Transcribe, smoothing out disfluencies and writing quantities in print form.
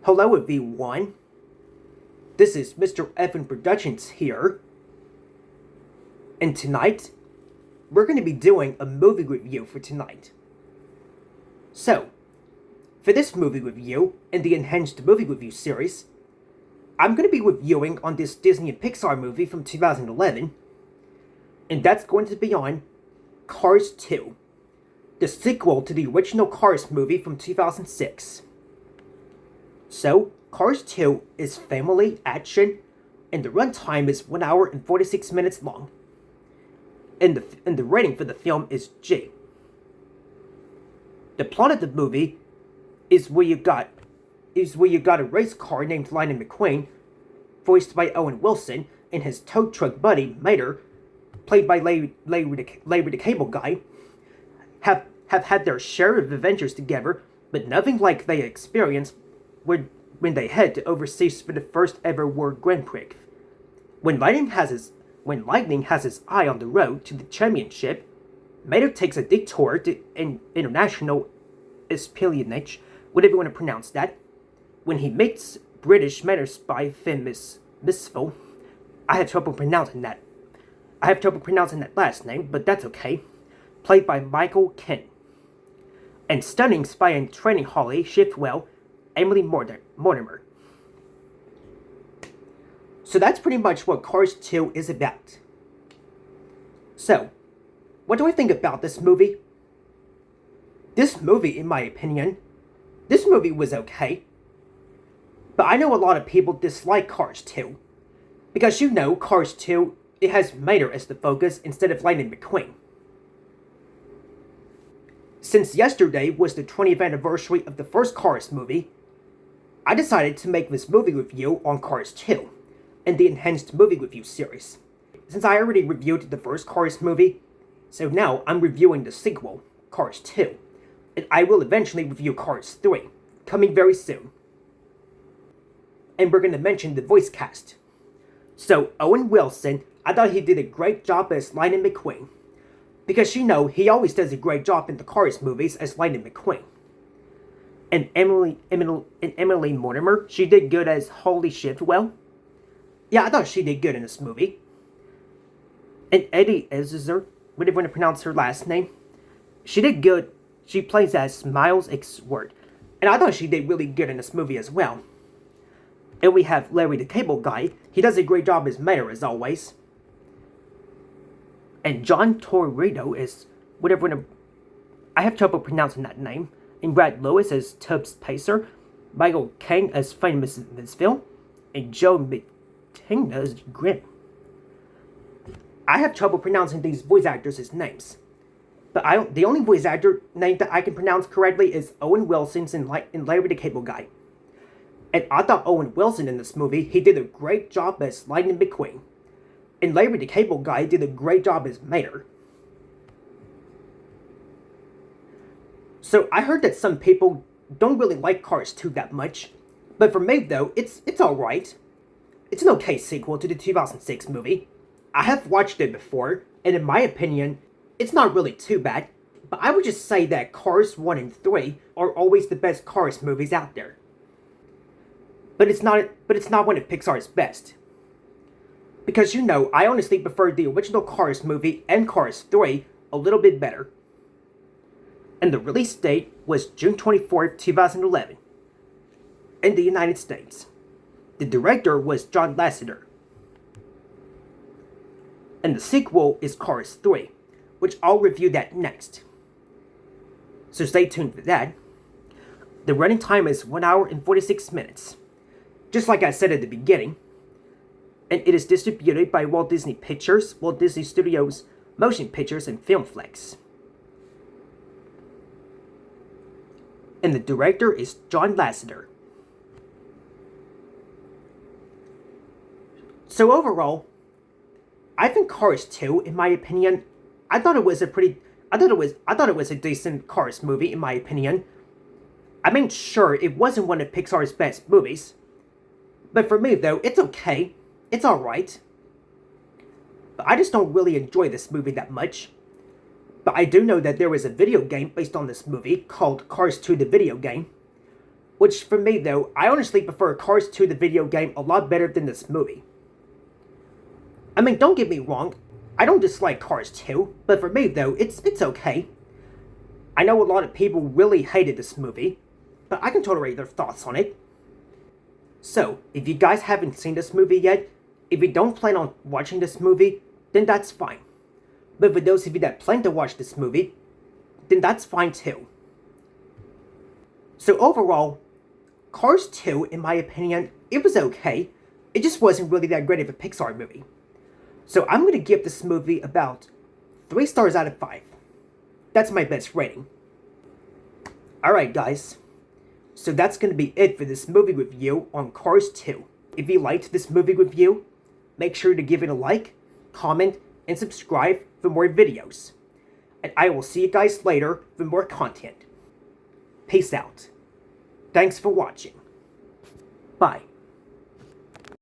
Hello everyone, this is Mr. Evan Productions here, and tonight, we're going to be doing a movie review for tonight. So, for this movie review, in the Enhanced Movie Review series, I'm going to be reviewing on this Disney and Pixar movie from 2011, and that's going to be on Cars 2, the sequel to the original Cars movie from 2006. So, Cars 2 is family action, and the runtime is 1 hour and 46 minutes long. And the rating for the film is G. The plot of the movie is where you got a race car named Lightning McQueen, voiced by Owen Wilson, and his tow truck buddy Mater, played by Larry the Cable Guy, have had their share of adventures together, but nothing like they experienced when they head to overseas for the first ever World Grand Prix. When Lightning has his eye on the road to the championship, Mater takes a detour to an international espionage, whatever you want to pronounce that, when he meets British matter spy Finn Misfell. I have trouble pronouncing that last name, but that's okay. Played by Michael Caine. And stunning spy and training Holly Shiftwell, Emily Mortimer. So that's pretty much what Cars 2 is about. So, what do I think about this movie? This movie, in my opinion, this movie was okay. But I know a lot of people dislike Cars 2. Because you know, Cars 2, it has Mater as the focus instead of Lightning McQueen. Since yesterday was the 20th anniversary of the first Cars movie, I decided to make this movie review on Cars 2, in the Enhanced Movie Review series. Since I already reviewed the first Cars movie, so now I'm reviewing the sequel, Cars 2, and I will eventually review Cars 3, coming very soon. And we're going to mention the voice cast. So, Owen Wilson, I thought he did a great job as Lightning McQueen. Because you know, he always does a great job in the Cars movies as Lightning McQueen. And Emily Mortimer, she did good as Holly Shiftwell. Yeah, I thought she did good in this movie. And Eddie Izzard, whatever you want to pronounce her last name, she did good. She plays as Miles Xword, and I thought she did really good in this movie as well. And we have Larry the Cable Guy. He does a great job as Mater as always. And John Torrido is whatever. I have trouble pronouncing that name. And Brad Lewis as Tubbs Pacer, Michael Caine as Finn Misfell, and Joe McTignan as Grim. I have trouble pronouncing these voice actors' names, but the only voice actor name that I can pronounce correctly is Owen Wilson's in Larry the Cable Guy. And I thought Owen Wilson in this movie, he did a great job as Lightning McQueen. And Larry the Cable Guy did a great job as Mater. So I heard that some people don't really like Cars 2 that much, but for me though, it's alright. It's an okay sequel to the 2006 movie. I have watched it before, and in my opinion, it's not really too bad, but I would just say that Cars 1 and 3 are always the best Cars movies out there. But it's not one of Pixar's best. Because you know, I honestly prefer the original Cars movie and Cars 3 a little bit better. And the release date was June 24th, 2011, in the United States. The director was John Lasseter. And the sequel is Cars 3, which I'll review that next. So stay tuned for that. The running time is 1 hour and 46 minutes, just like I said at the beginning. And it is distributed by Walt Disney Pictures, Walt Disney Studios, Motion Pictures, and Filmflex. And the director is John Lasseter. So overall, I think Cars 2, in my opinion, I thought it was a decent Cars movie, in my opinion. I mean, sure, it wasn't one of Pixar's best movies, but for me though, it's okay. It's alright. But I just don't really enjoy this movie that much. But I do know that there was a video game based on this movie called Cars 2 the Video Game. Which, for me though, I honestly prefer Cars 2 the video game a lot better than this movie. I mean, don't get me wrong, I don't dislike Cars 2, but for me though, it's okay. I know a lot of people really hated this movie, but I can tolerate their thoughts on it. So, if you guys haven't seen this movie yet, if you don't plan on watching this movie, then that's fine. But for those of you that plan to watch this movie, then that's fine too. So overall, Cars 2, in my opinion, it was okay. It just wasn't really that great of a Pixar movie. So I'm going to give this movie about 3 stars out of 5. That's my best rating. Alright guys, so that's going to be it for this movie review on Cars 2. If you liked this movie review, make sure to give it a like, comment, and subscribe for more videos. And I will see you guys later for more content. Peace out. Thanks for watching. Bye.